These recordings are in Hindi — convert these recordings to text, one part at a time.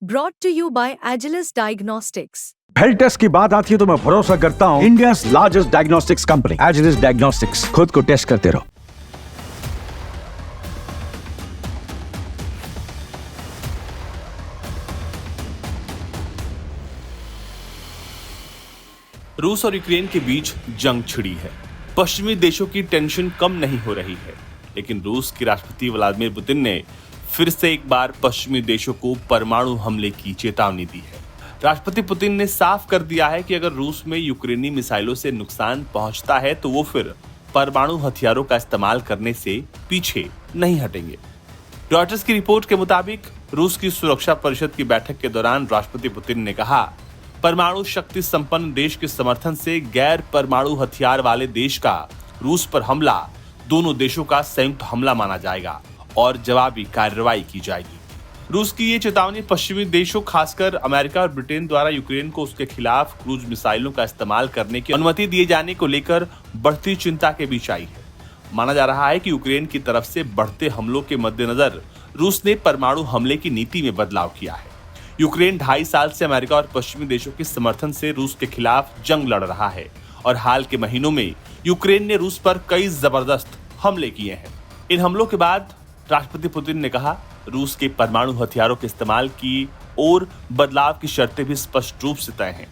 Brought to you by Agilus Diagnostics. Health test की बात आती है तो मैं भरोसा करता हूँ India largest diagnostics company Agilus diagnostics. खुद को टेस्ट करते रहो। रूस और यूक्रेन के बीच जंग छिड़ी है। पश्चिमी देशों की टेंशन कम नहीं हो रही है, लेकिन रूस के राष्ट्रपति व्लादिमीर पुतिन ने फिर से एक बार पश्चिमी देशों को परमाणु हमले की चेतावनी दी है। राष्ट्रपति पुतिन ने साफ कर दिया है कि अगर रूस में यूक्रेनी मिसाइलों से नुकसान पहुंचता है तो वो फिर परमाणु हथियारों का इस्तेमाल करने से पीछे नहीं हटेंगे। रॉयटर्स की रिपोर्ट के मुताबिक रूस की सुरक्षा परिषद की बैठक के दौरान राष्ट्रपति पुतिन ने कहा, परमाणु शक्ति संपन्न देश के समर्थन से गैर परमाणु हथियार वाले देश का रूस पर हमला दोनों देशों का संयुक्त हमला माना जाएगा और जवाबी कार्रवाई की जाएगी। रूस की ये चेतावनी पश्चिमी देशों खासकर अमेरिका और ब्रिटेन द्वारा यूक्रेन को उसके खिलाफ क्रूज मिसाइलों का इस्तेमाल करने की अनुमति दिए जाने को लेकर बढ़ती चिंता के बीच आई है। माना जा रहा है कि यूक्रेन की तरफ से बढ़ते हमलों के मद्देनजर रूस ने परमाणु हमले की नीति में बदलाव किया है। यूक्रेन 2.5 साल से अमेरिका और पश्चिमी देशों के समर्थन से रूस के खिलाफ जंग लड़ रहा है और हाल के महीनों में यूक्रेन ने रूस पर कई जबरदस्त हमले किए हैं। इन हमलों के बाद राष्ट्रपति पुतिन ने कहा, रूस के परमाणु हथियारों के इस्तेमाल की और बदलाव की शर्तें भी स्पष्ट रूप से तय हैं।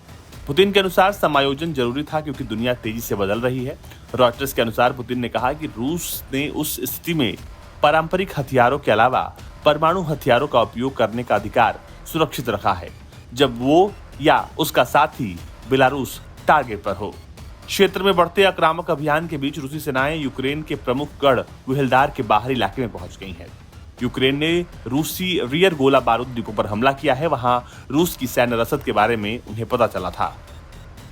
पुतिन के अनुसार समायोजन जरूरी था क्योंकि दुनिया तेजी से बदल रही है। रॉयटर्स के अनुसार पुतिन ने कहा कि रूस ने उस स्थिति में पारंपरिक हथियारों के अलावा परमाणु हथियारों का उपयोग करने का अधिकार सुरक्षित रखा है जब वो या उसका साथी बेलारूस टारगेट पर हो। क्षेत्र में बढ़ते आक्रामक अभियान के बीच रूसी सेनाएं यूक्रेन के प्रमुख गढ़ वुहलेदार के बाहरी इलाके में पहुंच गई हैं। यूक्रेन ने रूसी रियर गोला बारूद डिपो पर हमला किया है। वहां रूस की सैन्य रसद के बारे में उन्हें पता चला था।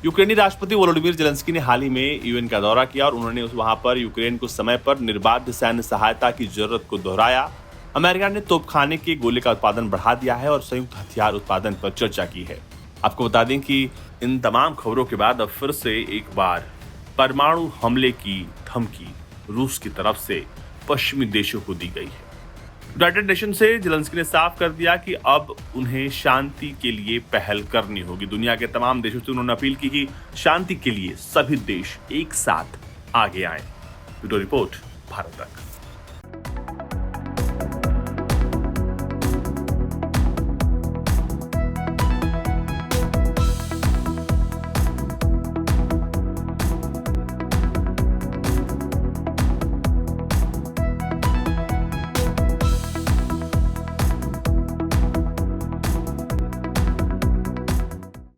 यूक्रेनी राष्ट्रपति वोलोडिमीर जेलेंस्की ने हाल ही में यूएन का दौरा किया और उन्होंने वहां पर यूक्रेन को समय पर निर्बाध सैन्य सहायता की जरूरत को दोहराया। अमेरिका ने तोपखाने के गोले का उत्पादन बढ़ा दिया है और संयुक्त हथियार उत्पादन पर चर्चा की है। आपको बता दें कि इन तमाम खबरों के बाद अब फिर से एक बार परमाणु हमले की धमकी रूस की तरफ से पश्चिमी देशों को दी गई है। यूनाइटेड नेशन से जेलेंस्की ने साफ कर दिया कि अब उन्हें शांति के लिए पहल करनी होगी। दुनिया के तमाम देशों से उन्होंने अपील की कि शांति के लिए सभी देश एक साथ आगे आएं। ब्यूरो रिपोर्ट, भारत तक।